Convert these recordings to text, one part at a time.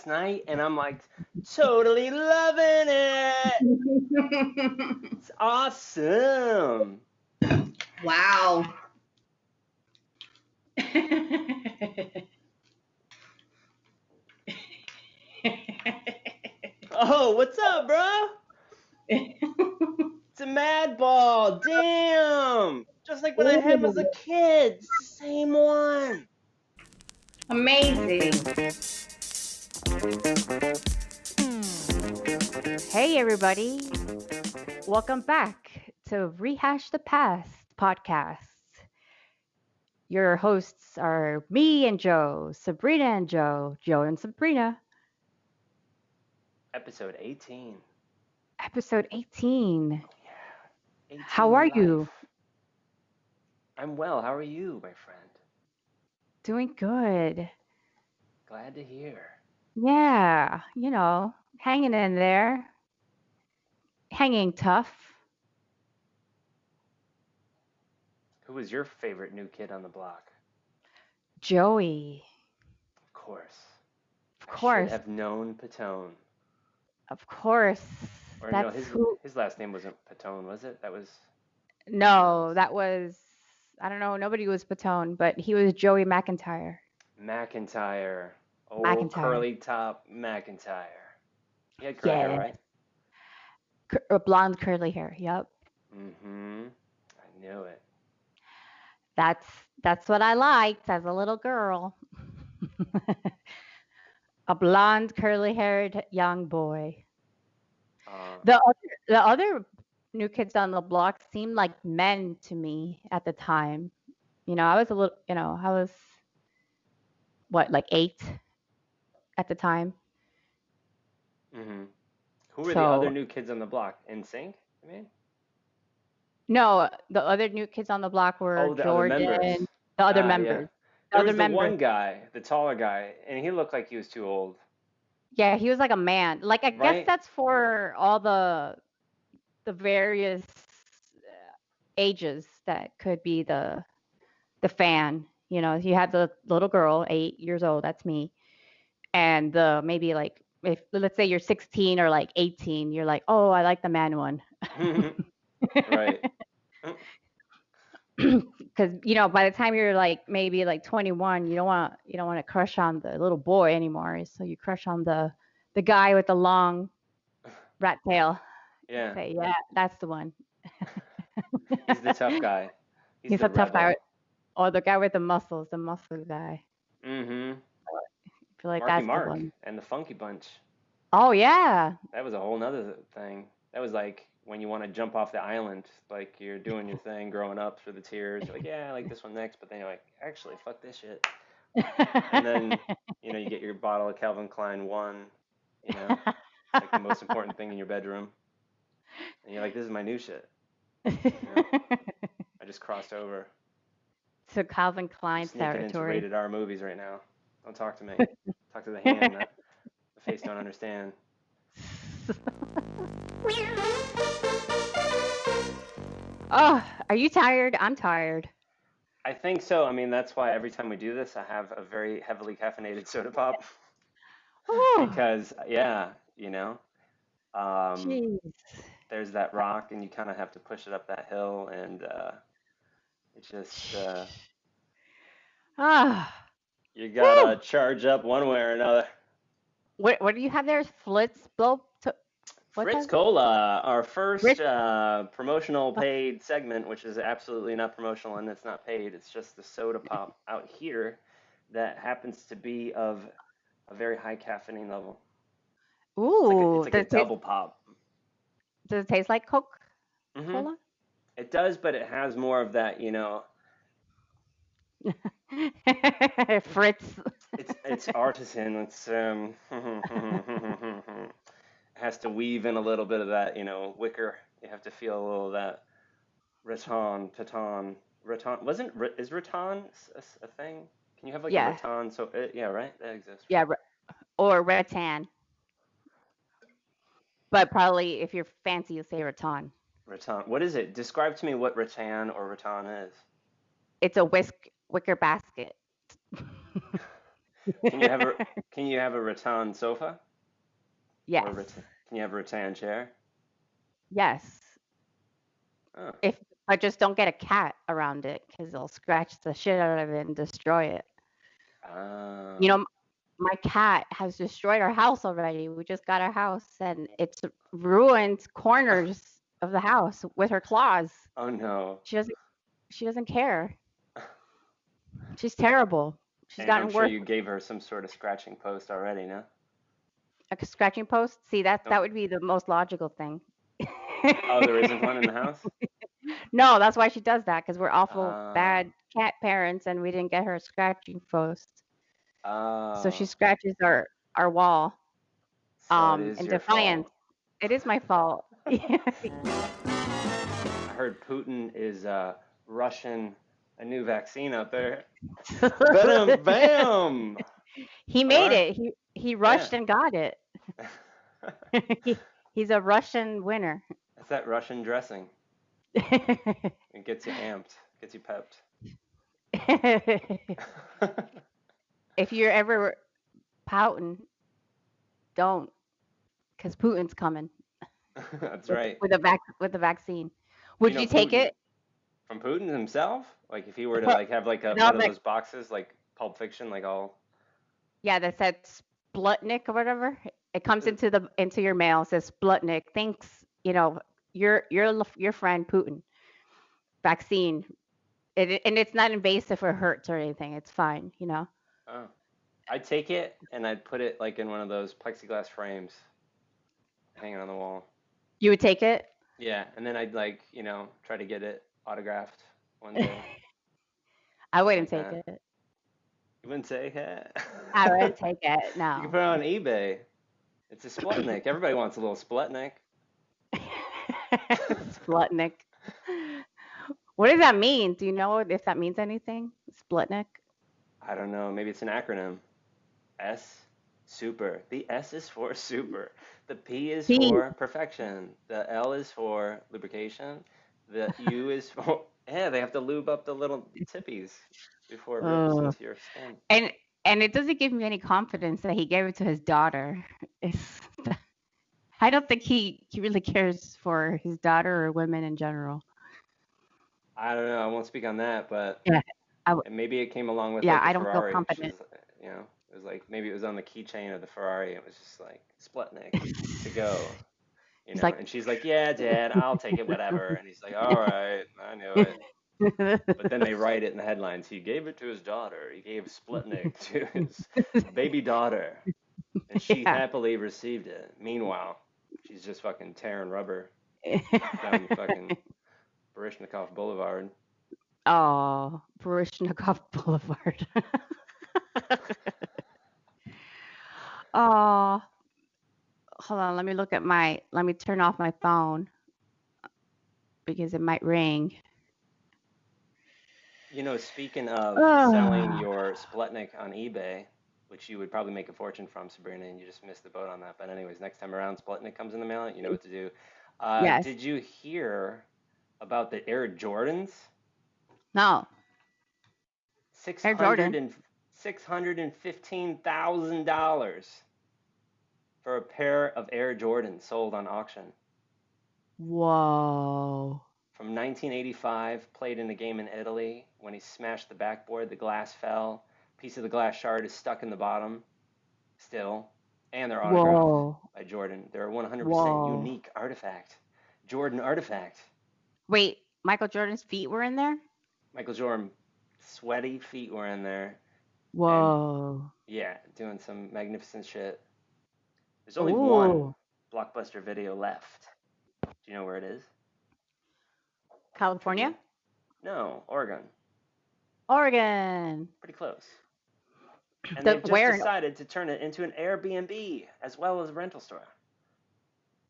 last night, and I'm like totally loving it. It's awesome. Wow. Oh, what's up, bro? It's a mad ball. Damn. Just like when I had him as a kid. It's the same one. Amazing. Hey, everybody. Welcome back to Rehash the Past podcast. Your hosts are me and Joe, Sabrina and Joe, Joe and Sabrina. Episode 18. Episode 18. Yeah. 18 How are you? life. I'm well. How are you, my friend? Doing good. Glad to hear. Yeah, hanging in there. Hanging tough. Who was your favorite new kid on the block? Joey. Of course. Of I course. should have known Patone. Of course. Or That's no, who. his last name wasn't Patone, was it? That was No, that was. I don't know. Nobody was Patone, but he was Joey McIntyre. McIntyre. Old McIntyre. curly top McIntyre. He had curly hair, right? Blonde curly hair. Yep. Mm-hmm. I knew it. That's what I liked as a little girl. A blonde curly haired young boy. The other new kids on the block seemed like men to me at the time. I was a little, I was what, like 8 at the time. Mm-hmm. Who were the So other new kids on the block? NSYNC, you mean? no, the other new kids on the block were The other members. Jordan, the other Yeah. members. There was the one guy, the taller guy, and he looked like he was too old. Yeah, he was like a man. Like I guess Right? that's for all the various ages that could be the fan. You have the little girl, 8 years old, that's me, and the maybe like, if let's say you're 16 or like 18, you're like, oh, I like the man one. Right. Because by the time you're like maybe like 21, you don't want to crush on the little boy anymore. So you crush on the guy with the long rat tail. Yeah. Say, yeah, that's the one. He's the tough guy. He's a tough guy. Or the guy with the muscles, the muscle guy. Mm-hmm. I feel like Marky that's Mark the one. and the Funky Bunch. Oh yeah. That was a whole nother thing. That was like when you want to jump off the island, like you're doing your thing, growing up through the tears. You're like, yeah, I like this one next, but then you're like, actually, fuck this shit. And then, you get your bottle of Calvin Klein 1, like the most important thing in your bedroom. And you're like, this is my new shit. I just crossed over. To Calvin Klein Sneaking territory. into rated R movies right now. Don't talk to me. Talk to the hand. The face don't understand. Oh, are you tired? I'm tired. I think so. I mean, that's why every time we do this, I have a very heavily caffeinated soda pop. Because, yeah, Jeez. there's that rock, and you kind of have to push it up that hill, and it's just you gotta charge up one way or another. What do you have there? Fritz Cola, our first promotional paid segment, which is absolutely not promotional and it's not paid. It's just the soda pop out here that happens to be of a very high caffeine level. Ooh, it's like a double pop. Does it taste like Coca-Cola? Mm-hmm. It does, but it has more of that, Fritz. It's artisan. It's has to weave in a little bit of that, wicker. You have to feel a little of that rattan. Is rattan a thing? Can you have like a rattan? So yeah, right, that exists. Yeah, or rattan. But probably if you're fancy, you say rattan. Rattan. What is it? Describe to me what rattan or rattan is. It's a wicker basket. Can you have a rattan sofa? Or Yes. can you have a rattan chair? Yes. Oh. If but just don't get a cat around it because they'll scratch the shit out of it and destroy it. You Oh. know, my cat has destroyed our house already. We just got our house and it's ruined corners of the house with her claws. Oh no. She doesn't care. She's terrible. She's And I'm gotten sure worse. you gave her some sort of scratching post already, no? Like a scratching post. See, that Nope. would be the most logical thing. Oh, there isn't one in the house? No, that's why she does that because we're awful Oh. bad cat parents and we didn't get her a scratching post. So she Oh. scratches our wall So it is in your fault. defiance. It is my fault. I heard Putin is rushing a new vaccine out there. Bam, bam. He All made right. it. He Yeah. rushed and got it. He's a Russian winner. That's that Russian dressing. It gets you amped, gets you pepped. If you're ever pouting, don't, because Putin's coming That's right. with the vaccine. Do you Would know you take Putin? it? From Putin himself? Like if he were to Pro- like have like No, one of like those boxes, like Pulp Fiction, like all. yeah, that said Splutnik or whatever. It comes into your mail. It says Splutnik. Thanks, your friend Putin. Vaccine. And it's not invasive or hurts or anything. It's fine. Oh, I'd take it and I'd put it like in one of those plexiglass frames hanging on the wall. You would take it? Yeah, and then I'd like try to get it autographed one day, I something wouldn't like take that. it. You wouldn't take it? I wouldn't take it. You can No. put it on eBay. It's a Sputnik. Everybody wants a little Sputnik. Splutnik. What does that mean? Do you know if that means anything? Splutnik? I don't know. Maybe it's an acronym. S, super. The S is for super. The P is P. for perfection. The L is for lubrication. The U is for, yeah, they have to lube up the little tippies before it rips Uh, into your skin. and and it doesn't give me any confidence that he gave it to his daughter. It's, I don't think he really cares for his daughter or women in general. I don't know. I won't speak on that, but Yeah. and maybe it came along with Yeah, like a I don't feel Ferrari. confident. It was like maybe it was on the keychain of the Ferrari. It was just like Sputnik to go, He's like, And she's like, "Yeah, Dad, I'll take it, whatever." And he's like, "All right, I knew it." But then they write it in the headlines. He gave it to his daughter. He gave Sputnik to his baby daughter, and she yeah. happily received it. Meanwhile, she's just fucking tearing rubber down fucking Barishnikov Boulevard. Oh, Barishnikov Boulevard. Oh, hold on. Let me turn off my phone because it might ring. Speaking of selling Oh, your Sputnik on eBay, which you would probably make a fortune from, Sabrina, and you just missed the boat on that. But anyways, next time around, Sputnik comes in the mail, you know what to do. yes. Did you hear about the Air Jordans? No, Six Air hundred Jordan. and $615,000 for a pair of Air Jordans sold on auction. Whoa. From 1985, played in a game in Italy. When he smashed the backboard, the glass fell. Piece of the glass shard is stuck in the bottom still, and they're autographed Whoa. by Jordan. They're a 100% Whoa. unique artifact. Jordan artifact. Wait, Michael Jordan's feet were in there? Michael Jordan, sweaty feet were in there, and Whoa. yeah, doing some magnificent shit. There's only one Ooh. Blockbuster video left. Do you know where it is? California? Trivia? No, Oregon. Oregon. Pretty close. And they've just Where? decided to turn it into an Airbnb as well as a rental store.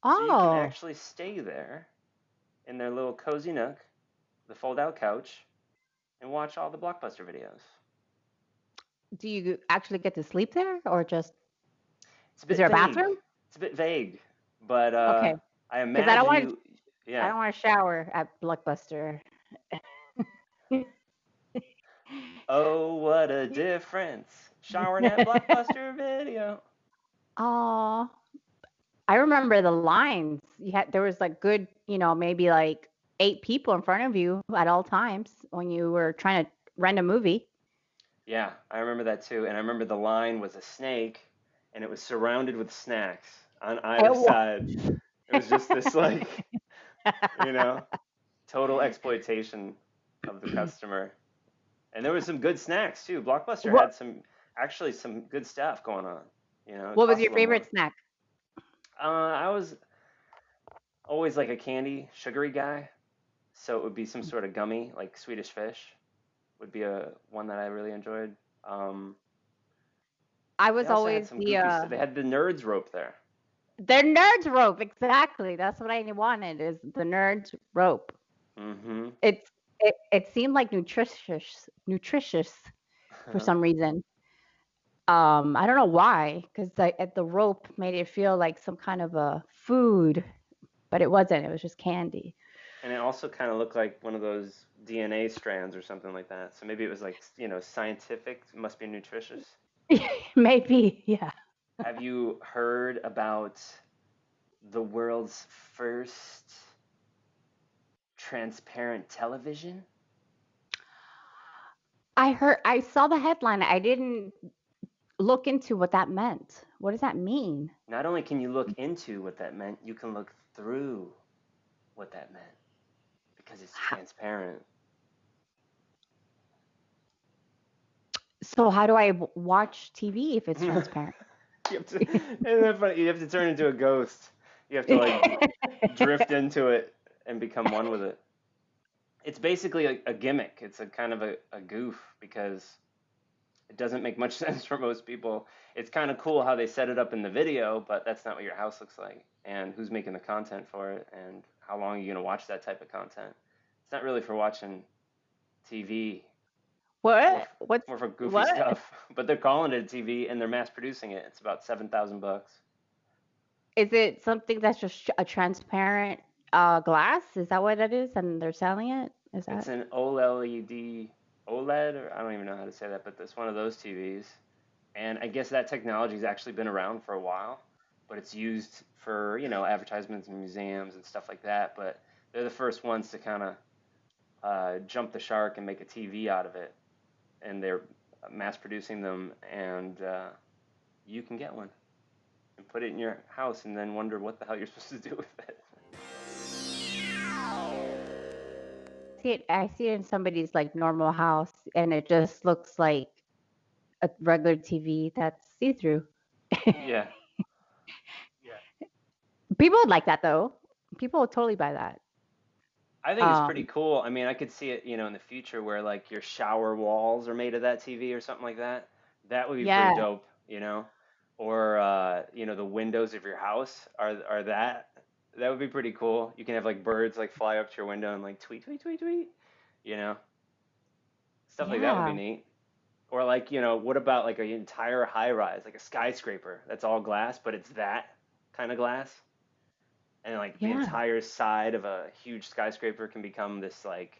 So you can Oh. actually stay there in their little cozy nook, the fold-out couch, and watch all the Blockbuster videos. Do you actually get to sleep there or just It's a is bit there a vague. bathroom? It's a bit vague, but Okay. I Because I don't imagine want you. I Yeah. don't want to shower at Blockbuster. Oh, what a difference. Showering at Blockbuster video. Oh, I remember the lines. There was like good, maybe like 8 people in front of you at all times when you were trying to rent a movie. Yeah, I remember that too. And I remember the line was a snake, and it was surrounded with snacks on either It wa- side. It was just this like, you know, total exploitation of the customer. And there was some good snacks too. Blockbuster What had actually some good stuff going on. It What was cost a your little more. favorite snack? I was always like a candy, sugary guy. So it would be some sort of gummy, like Swedish Fish, would be a one that I really enjoyed. Um, I they was also had always some goofy stuff. They had the Nerds rope there. the nerds rope. Exactly. That's what I wanted is the nerds rope. Mm-hmm. It seemed like nutritious for some reason. I don't know why, because the rope made it feel like some kind of a food, but it wasn't. It was just candy. And it also kind of looked like one of those DNA strands or something like that. So maybe it was like, scientific, it must be nutritious. Maybe, yeah. Have you heard about the world's first transparent television? I saw the headline. I didn't look into what that meant. What does that mean? Not only can you look into what that meant, you can look through what that meant because it's transparent. So how do I watch TV if it's you transparent? have to, isn't that funny? You have to turn into a ghost. You have to like drift into it and become one with it. It's basically a gimmick. It's a kind of a goof because it doesn't make much sense for most people. It's kind of cool how they set it up in the video, but that's not what your house looks like. And who's making the content for it, and how long are you going to watch that type of content? It's not really for watching TV. What? What's More for goofy what? stuff. But they're calling it a TV and they're mass producing it. It's about $7,000. Is it something that's just a transparent glass? Is that what it is? And they're selling it? Is It's that? an OLED, or I don't even know how to say that, but it's one of those TVs. And I guess that technology's actually been around for a while, but it's used for, advertisements and museums and stuff like that. But they're the first ones to kind of jump the shark and make a TV out of it. And they're mass producing them, and you can get one and put it in your house and then wonder what the hell you're supposed to do with it. I see it in somebody's like normal house, and it just looks like a regular TV that's see-through. Yeah. People would like that though. People would totally buy that. I think it's pretty cool. I mean, I could see it, in the future where like your shower walls are made of that TV or something like that. That would be pretty Yeah, dope. Or the windows of your house are that. That would be pretty cool. You can have like birds like fly up to your window and like tweet tweet tweet tweet, you know. Stuff like that would be yeah, neat. Or like, what about like an entire high rise, like a skyscraper that's all glass, but it's that kind of glass? And like the yeah, entire side of a huge skyscraper can become this like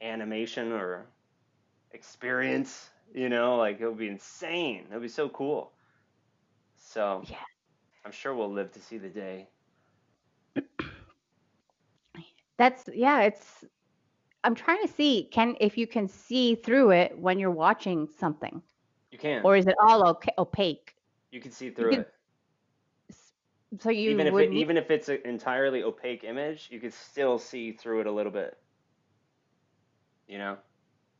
animation or experience, like it would be insane. It would be so cool. So yeah. I'm sure we'll live to see the day. Yeah. I'm trying to see if you can see through it when you're watching something, You can. or is it all opaque? You can see You through could, it. so you would need. Even if it's an entirely opaque image, you could still see through it a little bit, you know?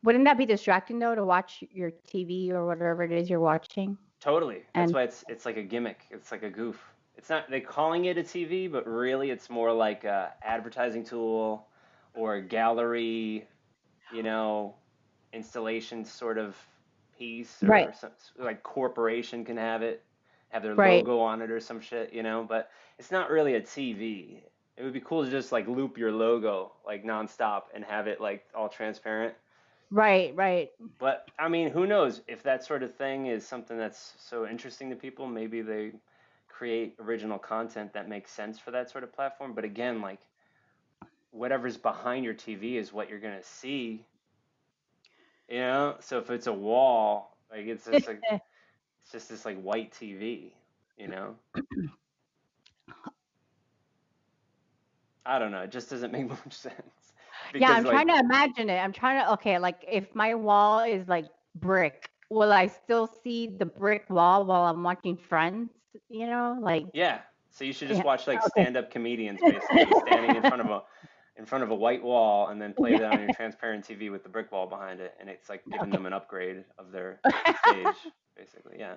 Wouldn't that be distracting though to watch your TV or whatever it is you're watching? Totally. That's And why it's like a gimmick. It's like a goof. It's not they calling it a TV, but really it's more like a advertising tool or a gallery, you know, installation sort of piece, right, or some like corporation can have their right, logo on it or some shit. But it's not really a TV. It would be cool to just like loop your logo like nonstop and have it like all transparent. right. But I mean, who knows if that sort of thing is something that's so interesting to people? Maybe they create original content that makes sense for that sort of platform. But again, like whatever's behind your TV is what you're gonna see. So if it's a wall, Like it's just this like white TV, you know? I don't know. It just doesn't make much sense Yeah, because I'm trying like to imagine it. I'm trying to, okay, like if my wall is like brick, will I still see the brick wall while I'm watching Friends? You know, like, yeah. So you should just yeah, watch like okay. stand-up comedians basically standing in front of a white wall and then play that on your transparent TV with the brick wall behind it, and it's like giving Okay. them an upgrade of their stage basically. Yeah.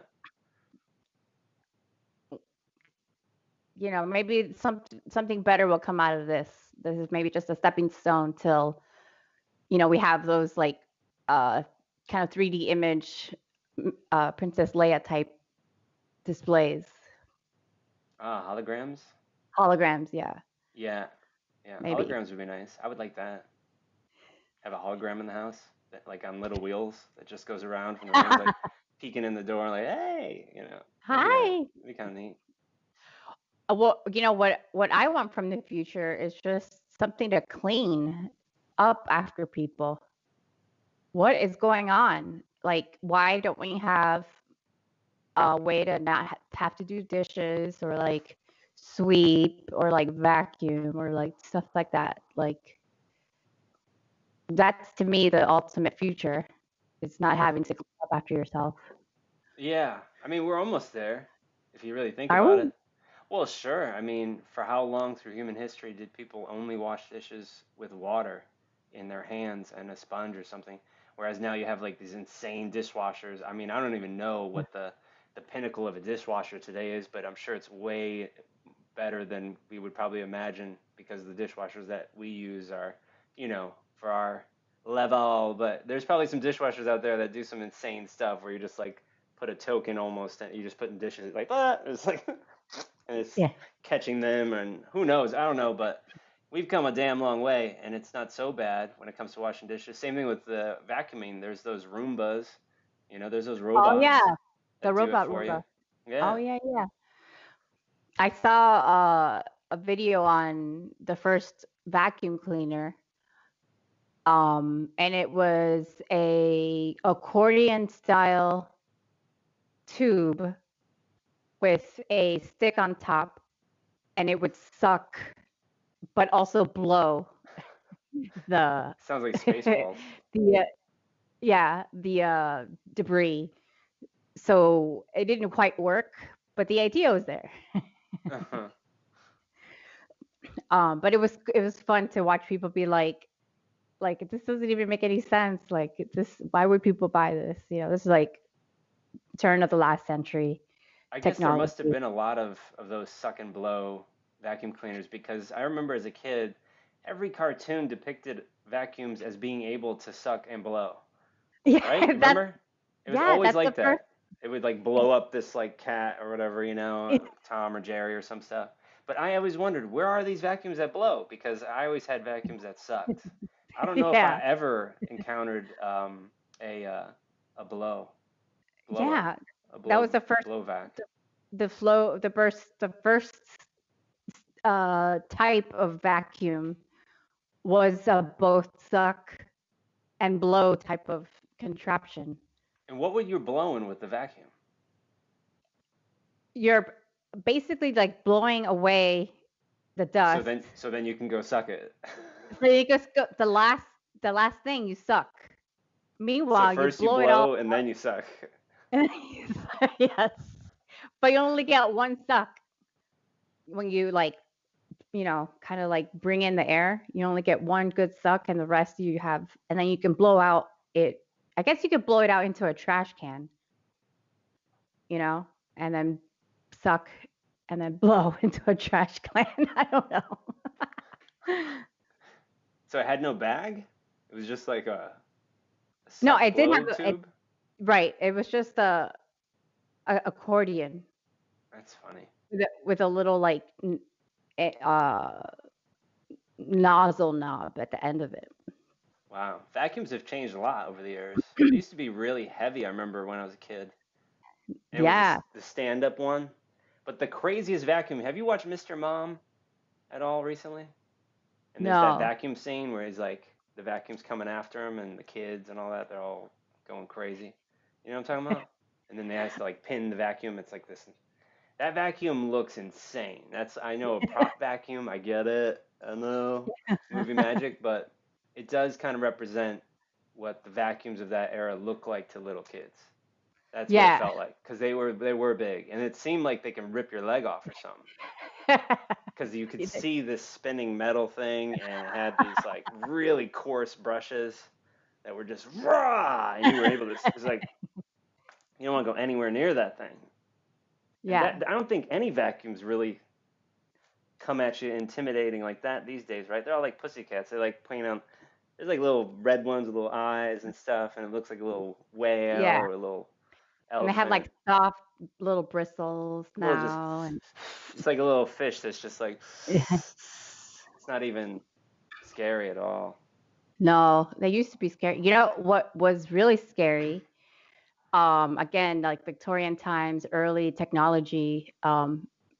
You know, maybe something better will come out of this. This is maybe just a stepping stone till, we have those like uh kind of 3D image Princess Leia type displays. Ah, holograms? Holograms, yeah, Yeah. Yeah, maybe. holograms would be nice. I would like that. Have a hologram in the house that like on little wheels that just goes around from the rooms like peeking in the door like, "Hey," you know. That'd be nice. Hi. That'd be kind of neat. Well, what I want from the future is just something to clean up after people. What is going on? Like, why don't we have a way to not have to do dishes or like sweep or like vacuum or like stuff like that? Like, that's to me the ultimate future. It's not having to clean up after yourself. Yeah. I mean, we're almost there if you really think Are about it. we? Well, sure. I mean, for how long through human history did people only wash dishes with water in their hands and a sponge or something? Whereas now you have like these insane dishwashers. I mean, I don't even know what the pinnacle of a dishwasher today is, but I'm sure it's way better than we would probably imagine because the dishwashers that we use are, for our level. But there's probably some dishwashers out there that do some insane stuff where you just like put a token almost and you just put in dishes like, it's like, and it's Yeah. catching them, and who knows? I don't know, but we've come a damn long way, and it's not so bad when it comes to washing dishes. Same thing with the vacuuming. There's those Roombas, there's those Oh robots yeah, the that do it robot for you. Roomba. Oh Yeah. yeah, yeah. I saw a video on the first vacuum cleaner, and it was a accordion style tube with a stick on top, and it would suck but also blow the Sounds like Spaceballs. the yeah, the debris. So it didn't quite work, but the idea was there. Uh-huh. But it was fun to watch people be like this doesn't even make any sense. Like this, why would people buy this? This is like turn of the last century I guess there must have technology. been a lot of those suck and blow vacuum cleaners because I remember as a kid, every cartoon depicted vacuums as being able to suck and blow, right? Yeah, that's Remember? It was yeah, always that's the like first. that. It would like blow up this like cat or whatever, Tom or Jerry or some stuff. But I always wondered, where are these vacuums that blow? Because I always had vacuums that sucked. I don't know if I Yeah, ever encountered a blow up, yeah, a that was the first. blow vac. The flow, the first type of vacuum was a both suck and blow type of contraption. And what were you blowing with the vacuum? You're basically like blowing away the So dust. then you can go suck it. So you just go the last thing you suck. So Meanwhile, you first you blow it all. blow and then you suck. Yes, but you only get one suck when you like kind of like bring in the air. You only get one good suck, and the rest you have, and then you can blow out it. I guess you could blow it out into a trash can, you know, and then suck and then blow into a trash can. I don't know. So it had no bag? It was just like a No, suck it did blow have it. tube? Right. It was just a accordion That's funny. with a little like eh, uh nozzle knob at the end of it. Wow. Vacuums have changed a lot over the years. They used to be really heavy, I remember when I was a kid. And it was Yeah. the stand-up one. But the craziest vacuum, have you watched Mr. Mom at all recently? And there's that No. vacuum scene where he's like, the vacuum's coming after him and the kids and all that, they're all going crazy. You know what I'm talking about? And then they have to like pin the vacuum. It's like this. That vacuum looks insane. I know a prop vacuum. I get it. I know it's movie magic, but it does kind of represent what the vacuums of that era look like to little kids. That's what it Yeah. felt like because they were big, and it seemed like they can rip your leg off or something. Because you could see this spinning metal thing, and it had these like really coarse brushes that were just raw, and you were able to. It's like you don't want to go anywhere near that thing. And Yeah. I don't think any vacuums really come at you intimidating like that these days, right? They're all like pussycats. They're like playing on. There's like little red ones with little eyes and stuff, and it looks like a little whale Yeah. or a little And they have elephant. like soft little bristles Well, just now, and it's like a little fish that's just like it's not even scary at all. no, they used to be scary. You know what was really scary? Again, like Victorian times, early technology,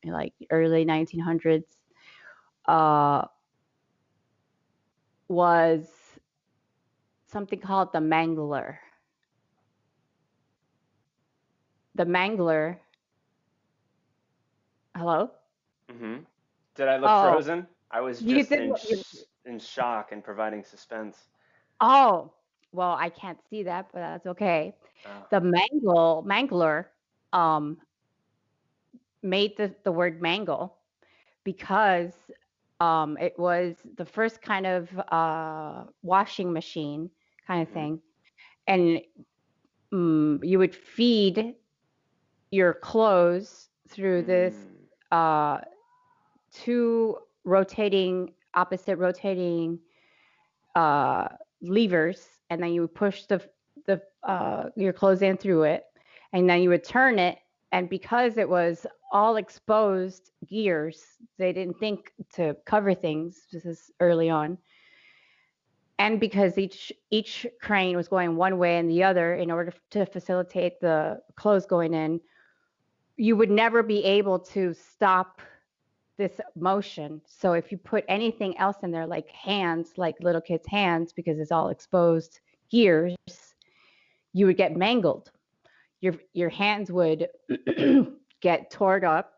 like early 1900s, uh, was something called the mangler. The mangler. Hello? Hmm. Did I look Oh, frozen? I was you just did. in shock and providing suspense. Oh, well, I can't see that, but that's okay. Oh. The mangler, um, made the word mangle because it was the first kind of washing machine kind of Hmm. thing. And you would feed your clothes through this Mm. uh, two opposite rotating uh, levers, and then you would push the your clothes in through it, and then you would turn it. And because it was all exposed gears, they didn't think to cover things. This is early on, and because each crane was going one way and the other in order to facilitate the clothes going in, you would never be able to stop this motion. So if you put anything else in there, like hands, like little kids' hands, because it's all exposed gears, you would get mangled. Your hands would get torn up,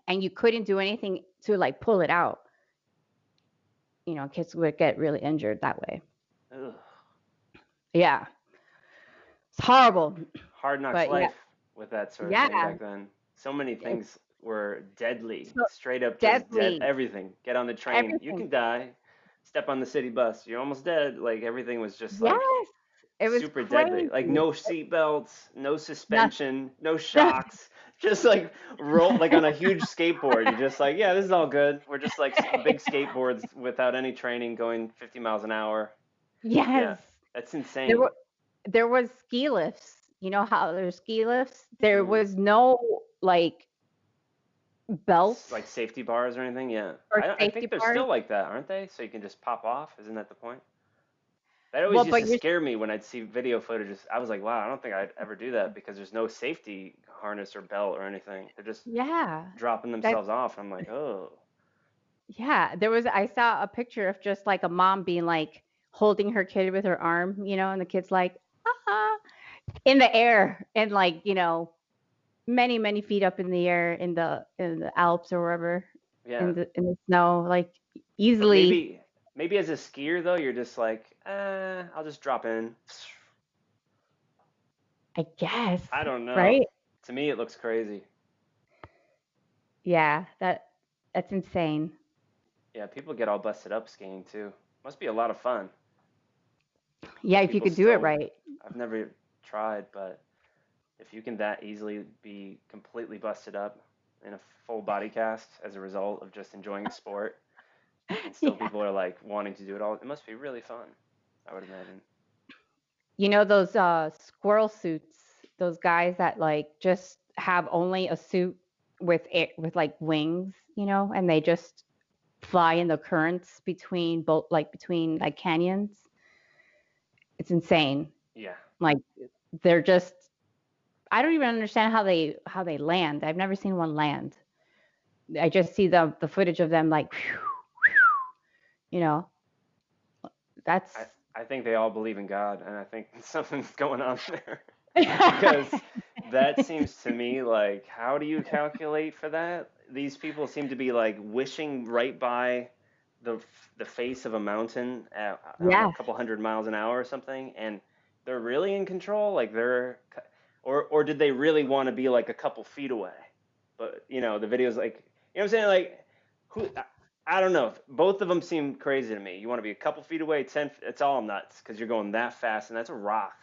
and you couldn't do anything to like pull it out. You know, kids would get really injured that way. Ugh. Yeah, it's horrible. Hard knocks But yeah, life with that sort of thing yeah, back then. So many it's things were deadly, so straight up just dead. deadly. Everything. Get on the train, you Everything. can die. Step on the city bus, you're almost dead. Like everything was just like Yes, it was super deadly. Like crazy. no seat belts, no No, suspension, no shocks. Just like roll like on a huge skateboard. You're just like, yeah, this is all good. We're just like big skateboards without any training going 50 miles an hour. Yeah, yes, that's there insane. were there was ski lifts. You know how there's ski lifts? There Mm. was no like belt Like safety bars or anything. Yeah, or I safety think they're bars. still like that, aren't they? So you can just pop off. Isn't that the point? That always Well, used but to you're scare me when I'd see video footage. I was like, wow, I don't think I'd ever do that because there's no safety harness or belt or anything. They're just yeah. dropping That themselves off. I'm like, oh, yeah, there was I saw a picture of just like a mom being like holding her kid with her arm, and the kid's like, ah, in the air and like, many, many feet up in the air in the Alps or wherever yeah. in the snow, like But easily, maybe as a skier though, you're just like, I'll just drop in. I guess, I don't know. right? To me, it looks crazy. Yeah, that's insane. Yeah, people get all busted up skiing too. Must be a lot of fun. Yeah, if you People could do it still, right. I've never tried, but if you can that easily be completely busted up in a full body cast as a result of just enjoying the sport, and still Yeah. people are like wanting to do it all, it must be really fun, I would imagine. You know those squirrel suits, those guys that like just have only a suit with with like wings, and they just fly in the currents between like canyons. It's insane. Yeah. Like they're just I don't even understand how they land. I've never seen one land. I just see the footage of them like you know, that's I think they all believe in God, and I think something's going on there. because that seems to me like, how do you calculate for that? These people seem to be like wishing right by the the face of a mountain at, I don't know, a Yes. couple hundred miles an hour or something, and they're really in control. Like or did they really want to be like a couple feet away? But the video's like, you know what I'm saying? Like, who? I don't know. Both of them seem crazy to me. You want to be a couple feet away, it's all nuts because you're going that fast, and that's a rock.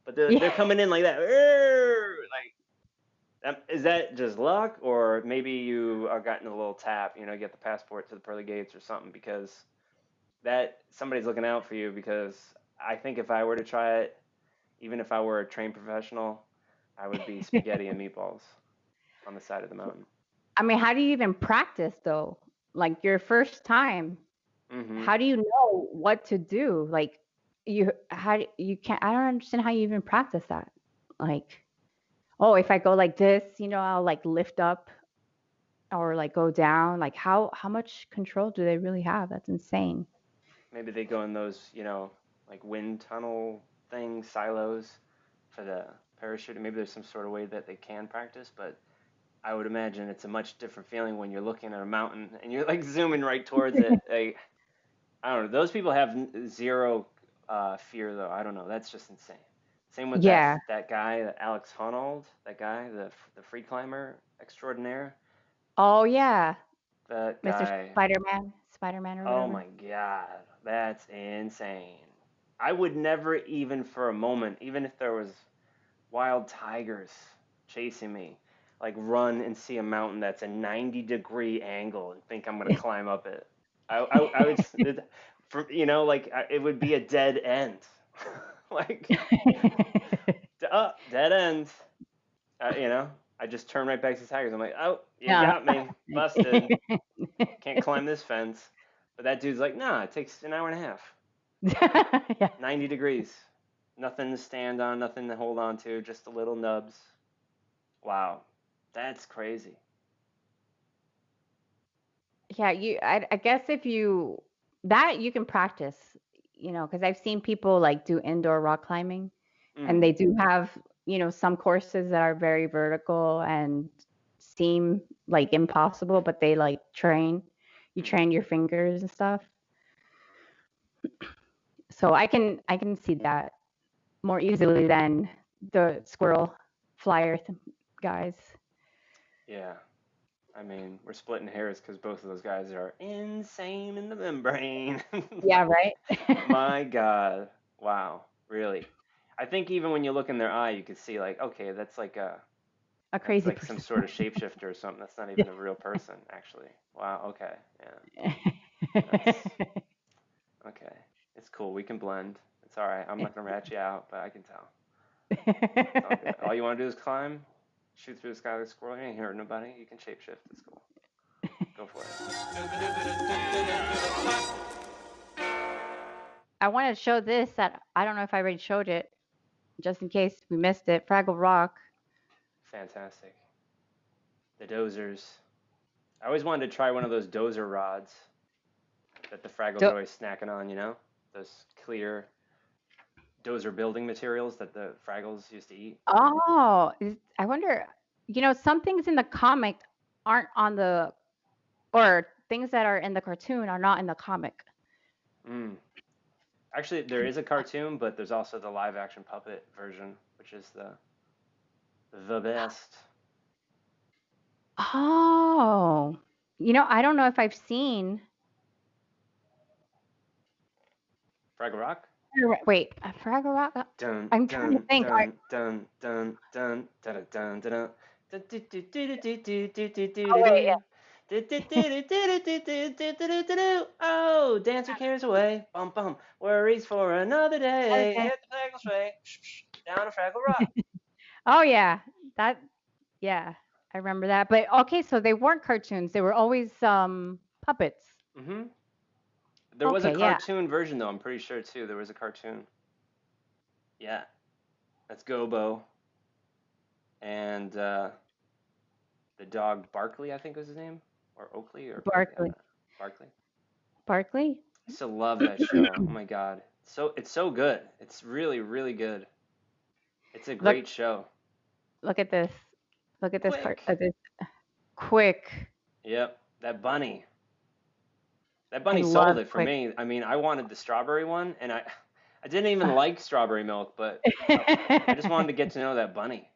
But they're Yeah. coming in like that. Like, is that just luck, or maybe you are gotten a little tap? Get the passport to the pearly gates or something, because that somebody's looking out for you. Because I think if I were to try it, even if I were a trained professional, I would be spaghetti and meatballs on the side of the mountain. I mean, how do you even practice though? Like your first time, Hmm. how do you know what to do? Like you can't, I don't understand how you even practice that. Like, oh, if I go like this, I'll like lift up or like go down. Like how much control do they really have? That's insane. Maybe they go in those, like wind tunnel things, silos for the parachute. Maybe there's some sort of way that they can practice, but I would imagine it's a much different feeling when you're looking at a mountain and you're like zooming right towards it. Like, I don't know. Those people have zero fear, though. I don't know. That's just insane. Same with that Yeah. that guy, Alex Honnold, that guy, the free climber extraordinaire. Oh yeah. That Mr. guy. Spider-Man or Oh whatever. my God, that's insane. I would never even for a moment, even if there was wild tigers chasing me, like run and see a mountain that's a 90-degree angle and think I'm gonna climb up it. I would, like it would be a dead end, like dead end. I just turn right back to tigers. I'm like, oh, you Yeah. got me, busted. Can't climb this fence. But that dude's like, nah, it takes an hour and a half. Yeah. 90 degrees. Nothing to stand on, nothing to hold on to, just the little nubs. Wow. That's crazy. Yeah, I guess if you that you can practice, because I've seen people like do indoor rock climbing and Mm. they do have, some courses that are very vertical and seem like impossible, but they like you Mm. train your fingers and stuff. So I can see that more easily than the squirrel flyer guys. Yeah. I mean, we're splitting hairs because both of those guys are insane in the membrane. Yeah, right? My God. Wow. Really. I think even when you look in their eye, you could see like, okay, A that's crazy like some person. sort of shapeshifter or something. That's not even a real person, actually. Wow. Okay. Yeah. That's okay. It's cool. We can blend. It's all right. I'm not gonna rat you out, but I can tell. It's all good. All you want to do is climb, shoot through the sky like a squirrel. You ain't hurting nobody. You can shapeshift. It's cool. Go for it. I want to show this that I don't know if I already showed it, just in case we missed it. Fraggle Rock. Fantastic. The dozers. I always wanted to try one of those dozer rods that the Fraggles are Do- always snacking on. Those clear dozer building materials that the Fraggles used to eat. oh, I wonder. Some things in the comic aren't on the, or things that are in the cartoon are not in the comic. Mm. Actually, there is a cartoon, but there's also the live action puppet version, which is the best. Oh, I don't know if I've seen. Fraggle Rock. Wait, Fraggle Rock. Dun I'm trying to dun think. dun dun dun dun dun dun dun. Oh wait, Oh, dancer carries away. Bum bum. Worries for another yeah. day. Okay. Hit the Fraggle Sway. Down a Fraggle Rock. Oh yeah, that. Yeah, I remember that. But okay, so they weren't cartoons. They were always puppets. Mhm. There was a Okay, yeah. cartoon version though. I'm pretty sure too. There was a cartoon. Yeah, that's Gobo and the dog Barkley, I think was his name, or Oakley or Barkley. I don't Barkley. know. Barkley. Barkley? I used to love that show. Oh my God. It's so good. It's really, really good. It's a Look, great show. look at this. Look at this Quick. this Quick. Yep, that bunny. That I bunny sold love it for Quick. me. I mean, I wanted the strawberry one, and I didn't even like strawberry milk, but I just wanted to get to know that bunny.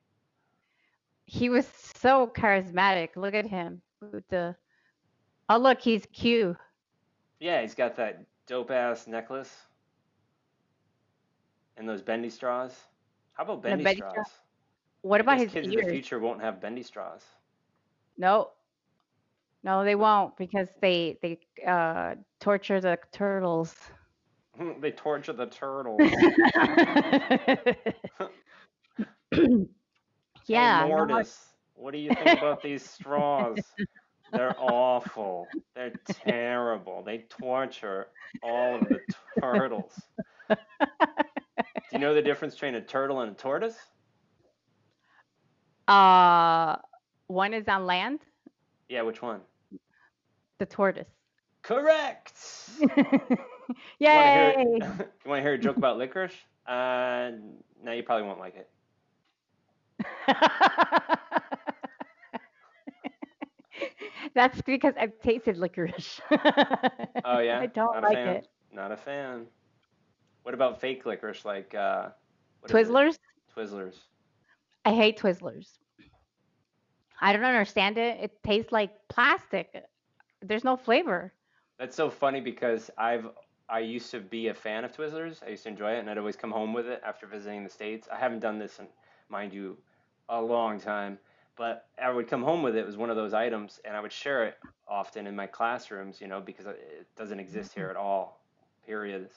He was so charismatic. Look at him with the. Oh, look, he's cute. Yeah, he's got that dope ass necklace and those bendy straws. How about And a bendy Betty straws? Straw. What I about guess his kids of the ears? future won't have bendy straws. No, no, they won't because they torture the turtles. They torture the turtles. Hey, Yeah, no more. Mortis, what do you think about these straws? They're awful. They're terrible. They torture all of the turtles. Do you know the difference between a turtle and a tortoise? Uh, One is on land, Yeah, which one? the tortoise. Correct. You want to hear? Yay! You want to hear a joke about licorice? No, you probably won't like it. That's because I've tasted licorice. Oh yeah, I don't not a like fan. it. Not a fan. What about fake licorice? Like what is it? Twizzlers? Twizzlers. I hate Twizzlers. I don't understand it. It tastes like plastic. There's no flavor. That's so funny because I used to be a fan of Twizzlers. I used to enjoy it, and I'd always come home with it after visiting the States. I haven't done this in, mind you, a long time, but I would come home with it. It was one of those items, and I would share it often in my classrooms, because it doesn't exist here at all, period,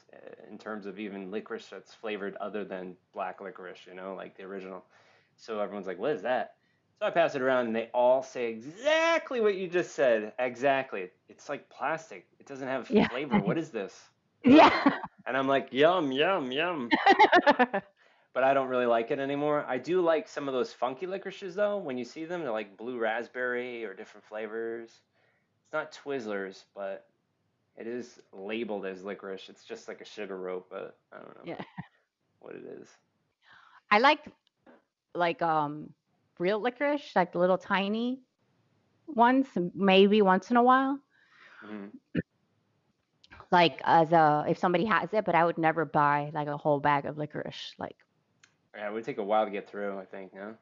in terms of even licorice that's flavored other than black licorice, like the original. So everyone's like, "What is that?" So I pass it around and they all say exactly what you just said. Exactly. It's like plastic. It doesn't have Yeah. flavor. What is this? Ugh. Yeah. And I'm like, yum, yum, yum. But I don't really like it anymore. I do like some of those funky licorices though. When you see them, they're like blue raspberry or different flavors. It's not Twizzlers, but it is labeled as licorice. It's just like a sugar rope, but I don't know Yeah. what it is. I like real licorice, like the little tiny ones, maybe once in a while. Hmm. Like as a if somebody has it, but I would never buy like a whole bag of licorice. Like Yeah, it would take a while to get through, I think, no?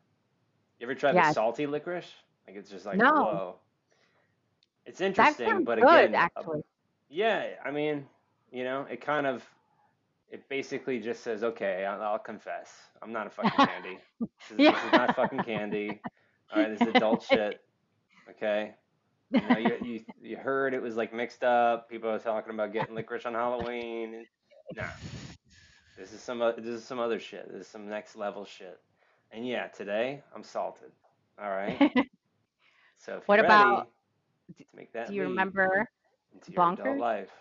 You ever try the yeah, salty licorice? Like it's just like, no, whoa. It's that interesting, sounds but good again, actually. yeah, I mean, it basically just says, okay, I'll confess. I'm not a fucking candy. This is not Yeah. fucking candy. All right, this is adult shit. Okay. You heard it was like mixed up. People are talking about getting licorice on Halloween. Nah, this is some other shit. This is some next level shit. And yeah, today I'm salted. All right. So if you're What about? ready to make Do that you leap remember into your adult Bonkers? life,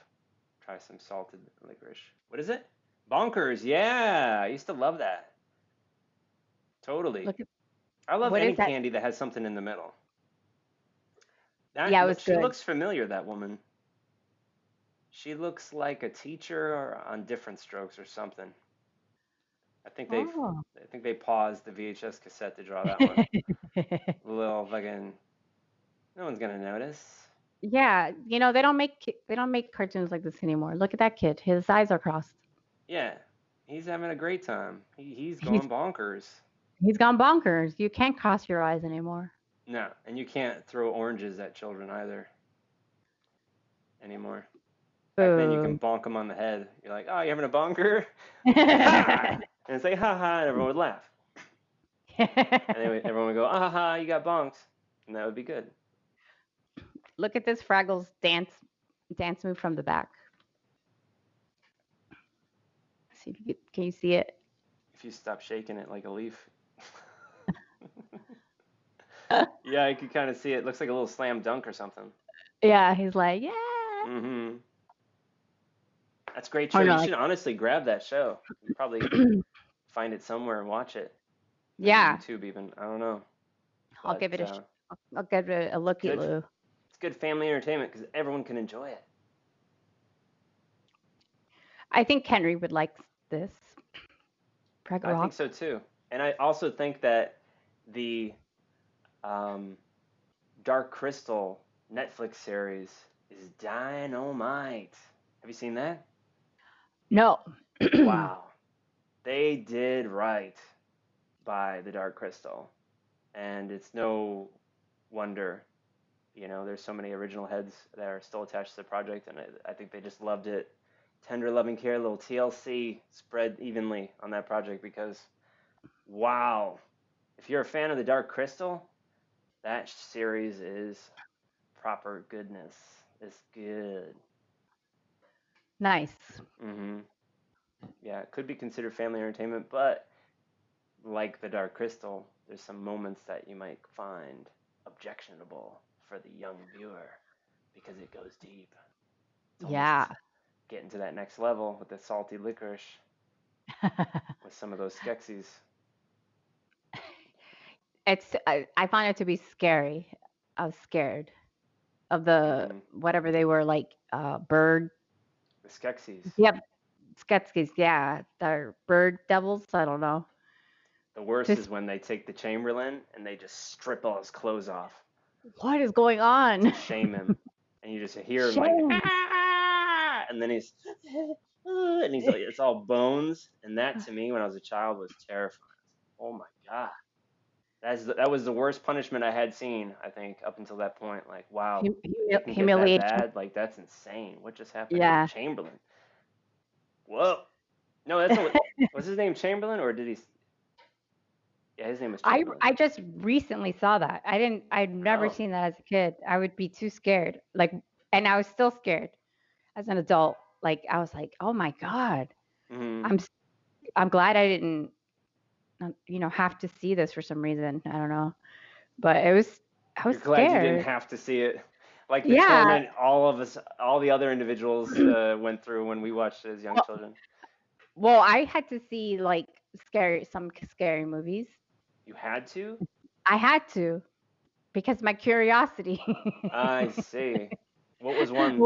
try some salted licorice. What is it? Bonkers. Yeah, I used to love that. Totally. Look at I love what any is that? candy that has something in the middle. Yeah, it was She good. looks familiar, that woman. She looks like a teacher or on Different Strokes or something. I think they Oh. I think they paused the VHS cassette to draw that one. A little fucking no one's gonna notice. Yeah, they don't make cartoons like this anymore. Look at that kid. His eyes are crossed. Yeah, he's having a great time. He's He's going bonkers. he's gone bonkers. You can't cross your eyes anymore. No, and you can't throw oranges at children either anymore. Back then you can Boo. bonk them on the head. You're like, oh, you having a bonker? Ha! And it's like, ha ha, and everyone would laugh. And everyone would go, ah ha ha, you got bonked. And that would be good. Look at this Fraggles dance move from the back. See if can you see it? If you stop shaking it like a leaf. Yeah, I could kind of see it. Looks like a little slam dunk or something. Yeah, he's like, yeah. Mm-hmm. That's a great show. Or no, You like should honestly grab that show. You probably find it somewhere and watch it. Maybe yeah. YouTube even. I don't know. I'll But give it I'll give it a looky good. loo. It's good family entertainment because everyone can enjoy it. I think Henry would like this. Fraggle I think Rock. so too. And I also think that the um, Dark Crystal Netflix series is dynamite. Have you seen that? No. Wow. They did right by the Dark Crystal. And it's no wonder, there's so many original heads that are still attached to the project, and I think they just loved it. Tender loving care, a little TLC spread evenly on that project because, wow, if you're a fan of the Dark Crystal, that series is proper goodness. It's good. Nice. Yeah, it could be considered family entertainment, but like the Dark Crystal, there's some moments that you might find objectionable for the young viewer because it goes deep. It's almost Yeah. getting to that next level with the salty licorice with some of those Skeksis. I find it to be scary. I was scared of the whatever they were, like bird. The Skeksis. Yep. Sketskis, yeah. They're bird devils. I don't know. The worst Just is when they take the Chamberlain and they just strip all his clothes off what is going on? to shame him. And you just hear him like, Shame. ah! And then he's, and he's like, it's all bones. And that to me, when I was a child, was terrifying. Oh my God. That was the worst punishment I had seen, I think, up until that point. Like, wow, it can get that Humiliation. bad? Like, that's insane. What just happened to Yeah. the Chamberlain? Whoa. No, that's not what, was his name Chamberlain, or did he? Yeah, his name was Chamberlain. I just recently saw that. I'd never Oh. seen that as a kid. I would be too scared. Like, and I was still scared as an adult. Like, I was like, oh my God. I'm glad I didn't, have to see this for some reason. I don't know. But I was You're glad you didn't scared. have to see it. Like the Yeah. torment all the other individuals went through when we watched it as young children. Well, I had to see like some scary movies. You had to? I had to because my curiosity. I see. What was one?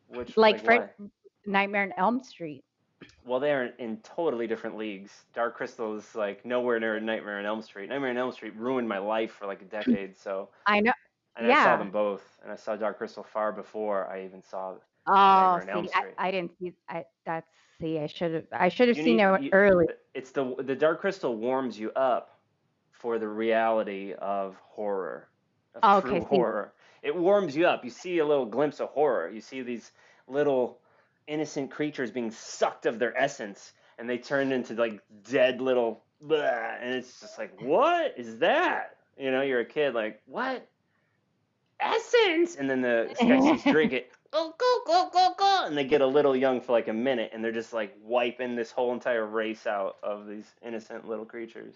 Which like why? Nightmare on Elm Street. Well, they are in totally different leagues. Dark Crystal is like nowhere near Nightmare on Elm Street. Nightmare on Elm Street ruined my life for like a decade. So I know. and Yeah. I saw them both, and I saw Dark Crystal far before I even saw Oh, Nightmare on Elm see, Street. I didn't see. I should have seen it early. It's the Dark Crystal warms you up for the reality of horror, of true horror. It warms you up. You see a little glimpse of horror. You see these little innocent creatures being sucked of their essence, and they turn into like dead little, blah, and it's just like, what is that? You're a kid, like, what? Essence! And then the Skeksis drink it, go, go, go, go, go, and they get a little young for like a minute, and they're just like wiping this whole entire race out of these innocent little creatures.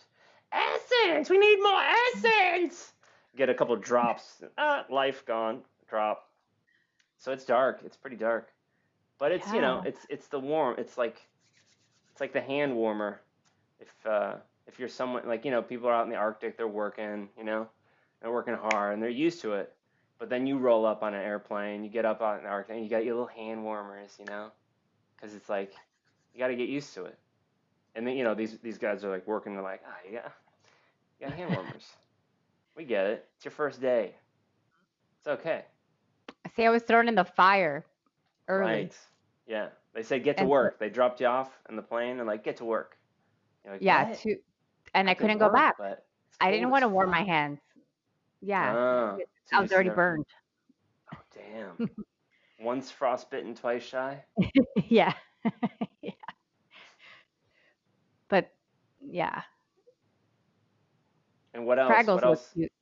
Essence! We need more essence! Get a couple drops. Life gone. Drop. So it's dark. It's pretty dark. But it's, it's the warm. It's like the hand warmer. If you're someone, like, people are out in the Arctic, they're working, they're working hard, and they're used to it. But then you roll up on an airplane, you get up out in the Arctic, and you got your little hand warmers, because it's like, you got to get used to it. And then, these guys are like working, they're like, you got hand warmers. We get it. It's your first day. It's okay. See, I was thrown in the fire early. Right. Yeah. They say get to work. They dropped you off in the plane and like get to work. You're like, yeah, what? and I couldn't go back. But I didn't want to warm my hands. Yeah. I was already burned. Oh, damn. Once frostbitten, twice shy? Yeah. Yeah. But, yeah. And what else? Fraggles What else? was cute.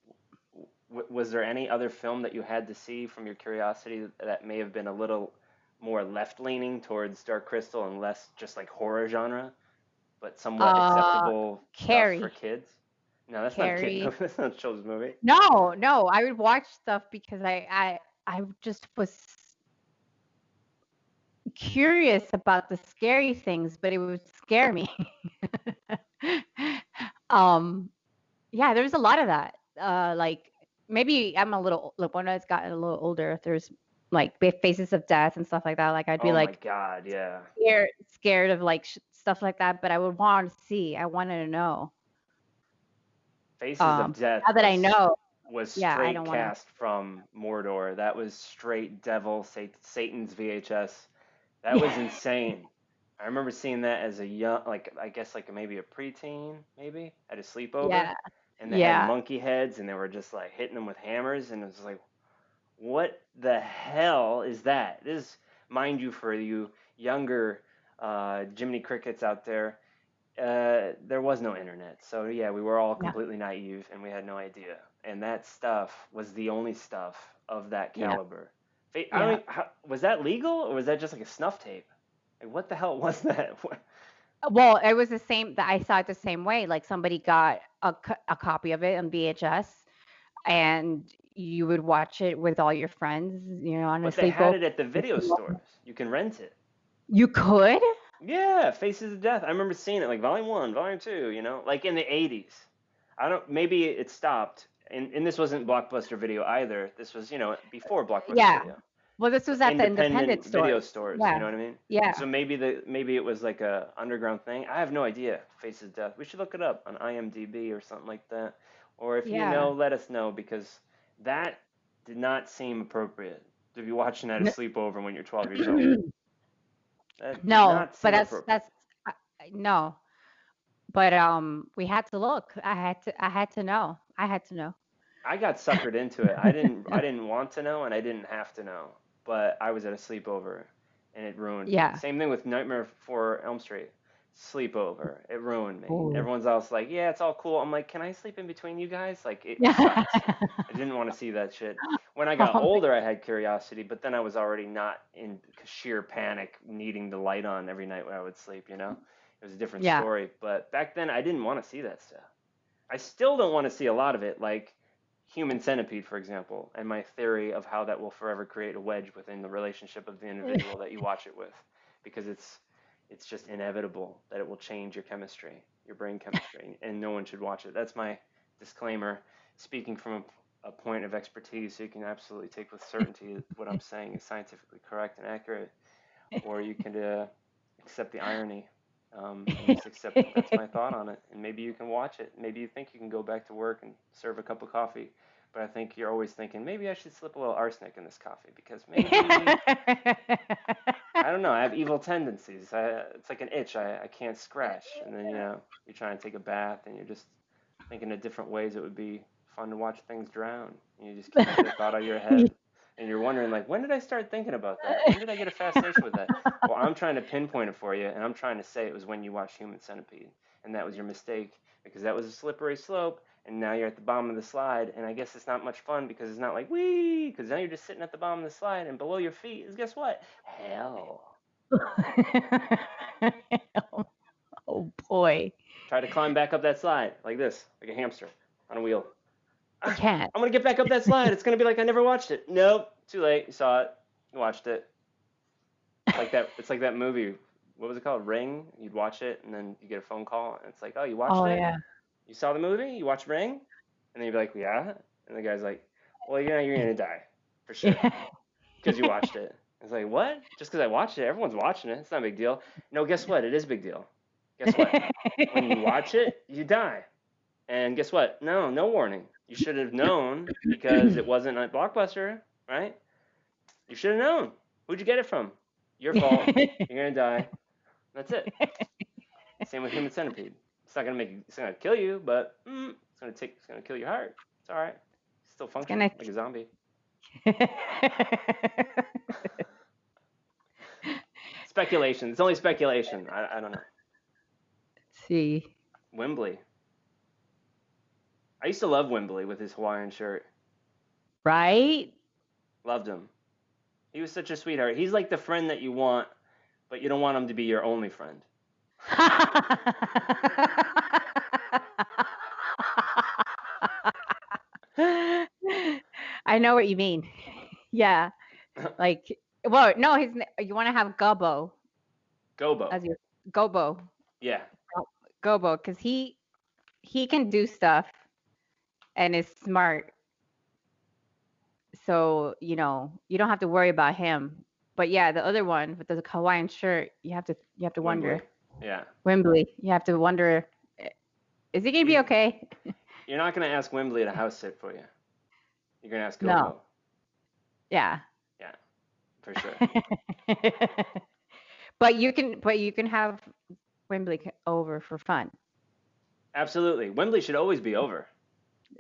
Was there any other film that you had to see from your curiosity that may have been a little more left-leaning towards Dark Crystal and less just like horror genre, but somewhat acceptable Carrie. stuff for kids? No, that's not a kid movie. That's not a children's movie. No. I would watch stuff because I just was curious about the scary things, but it would scare me. Yeah, there's a lot of that. Like maybe I'm a little, like when I was gotten a little older, there's like Faces of Death and stuff like that. Like I'd be like, oh my God, yeah, scared of like stuff like that. But I would want to see. I wanted to know. Faces of Death Now that I know, was yeah, I straight don't want to. cast from Mordor. That was straight devil Satan's VHS. That was Yeah. insane. I remember seeing that as a young, like I guess like maybe a preteen, maybe at a sleepover, Yeah. and they had Yeah. monkey heads, and they were just like hitting them with hammers, and it was like, what the hell is that? This, mind you, for you younger Jiminy Crickets out there, there was no internet. So yeah, we were all Yeah. completely naive and we had no idea. And that stuff was the only stuff of that Yeah. caliber. I Yeah. don't, was that legal or was that just like a snuff tape? Like, what the hell was that? Well, it was the same that I saw it the same way. Like somebody got a copy of it on VHS, and you would watch it with all your friends, on a But they had sleepover. it at the video stores. You can rent it. You could? Yeah, Faces of Death. I remember seeing it like volume 1, volume 2, like in the 80s. I don't, maybe it stopped. And this wasn't Blockbuster Video either. This was, before Blockbuster Yeah. Video. Well, this was at the independent Independent video stores. stores, you know Yeah. what I mean? Yeah. So maybe it was like a underground thing. I have no idea. Faces of Death. We should look it up on IMDb or something like that. Or if you Yeah. know, let us know, because that did not seem appropriate to be watching at a sleepover when you're 12 years old. That did No, not but seem appropriate. no. But we had to look. I had to know. I had to know. I got suckered into it. I didn't want to know and I didn't have to know. But I was at a sleepover and it ruined me. Yeah. Same thing with Nightmare Before Elm Street. Sleepover. It ruined me. Ooh. Everyone's else like, yeah, it's all cool. I'm like, can I sleep in between you guys? Like, it sucked. I didn't want to see that shit. When I got Oh, older, I had curiosity, but then I was already not in sheer panic, needing the light on every night when I would sleep, It was a different yeah. story. But back then, I didn't want to see that stuff. I still don't want to see a lot of it, like Human Centipede, for example, and my theory of how that will forever create a wedge within the relationship of the individual that you watch it with, because it's just inevitable that it will change your chemistry, your brain chemistry, and no one should watch it. That's my disclaimer, speaking from a point of expertise, so you can absolutely take with certainty that what I'm saying is scientifically correct and accurate, or you can accept the irony. And just accept that that's my thought on it. And maybe you can watch it. Maybe you think you can go back to work and serve a cup of coffee. But I think you're always thinking, maybe I should slip a little arsenic in this coffee because maybe, I don't know, I have evil tendencies. It's like an itch I can't scratch. And then, you're trying to take a bath and you're just thinking of different ways it would be fun to watch things drown. And you just can't get the thought out of your head. And you're wondering, like, when did I start thinking about that? When did I get a fascination with that? Well, I'm trying to pinpoint it for you, and I'm trying to say it was when you watched Human Centipede. And that was your mistake, because that was a slippery slope, and now you're at the bottom of the slide, and I guess it's not much fun, because it's not like, wee, because now you're just sitting at the bottom of the slide, and below your feet is, guess what? Hell. Oh, boy. Try to climb back up that slide, like this, like a hamster on a wheel. I can't. I'm going to get back up that slide. It's going to be like I never watched it. Nope. Too late. You saw it. You watched it. It's like that movie. What was it called? Ring. You'd watch it, and then you get a phone call, and it's like, oh, you watched it? Yeah. You saw the movie? You watched Ring? And then you'd be like, yeah. And the guy's like, well, you're going to die. For sure. Because you watched it. It's like, what? Just because I watched it? Everyone's watching it. It's not a big deal. No, guess what? It is a big deal. Guess what? When you watch it, you die. And guess what? No warning. You should have known because it wasn't at Blockbuster, right? You should have known. Who'd you get it from? Your fault. You're gonna die. That's it. Same with Human Centipede. It's not gonna kill you, but it's gonna kill your heart. It's all right. Still function like a zombie. Speculation. It's only speculation. I don't know. Let's see. Wembley. I used to love Wembley with his Hawaiian shirt. Right? Loved him. He was such a sweetheart. He's like the friend that you want, but you don't want him to be your only friend. I know what you mean. Yeah. Like, well, no, you want to have Gobbo. Gobo. As your Gobo. Yeah. Gobo, because he can do stuff and is smart. So, you don't have to worry about him. But yeah, the other one with the Hawaiian shirt, you have to wonder. Yeah. Wembley. You have to wonder, is he gonna be okay? You're not gonna ask Wembley to house sit for you. You're gonna ask No. Gogo. Yeah. Yeah, for sure. But you can have Wembley over for fun. Absolutely. Wembley should always be over.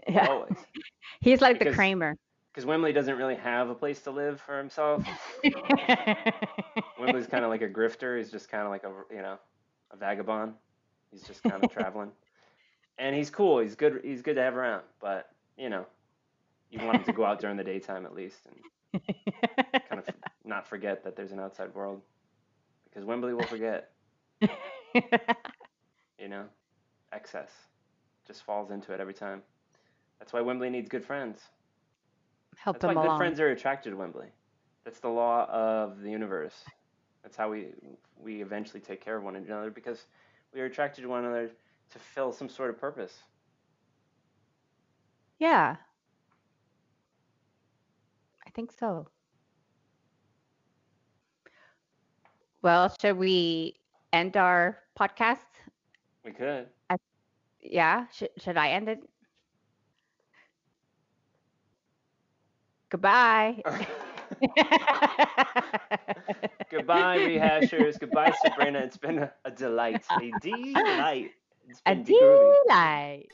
Yeah. Always. He's like the Because Kramer. Wembley doesn't really have a place to live for himself. Wembley's kind of like a grifter. He's just kind of like a vagabond. He's just kind of traveling. And he's cool. He's good. He's good to have around. But you want him to go out during the daytime at least and kind of not forget that there's an outside world. Because Wembley will forget. Excess just falls into it every time. That's why Wembley needs good friends. Help That's why him good along. friends are attracted to Wembley. That's the law of the universe. That's how we eventually take care of one another, because we are attracted to one another to fill some sort of purpose. Yeah. I think so. Well, should we end our podcast? We could. Yeah. Should I end it? Goodbye. Goodbye, rehashers. Goodbye, Sabrina. It's been a delight. A delight. It's been delight.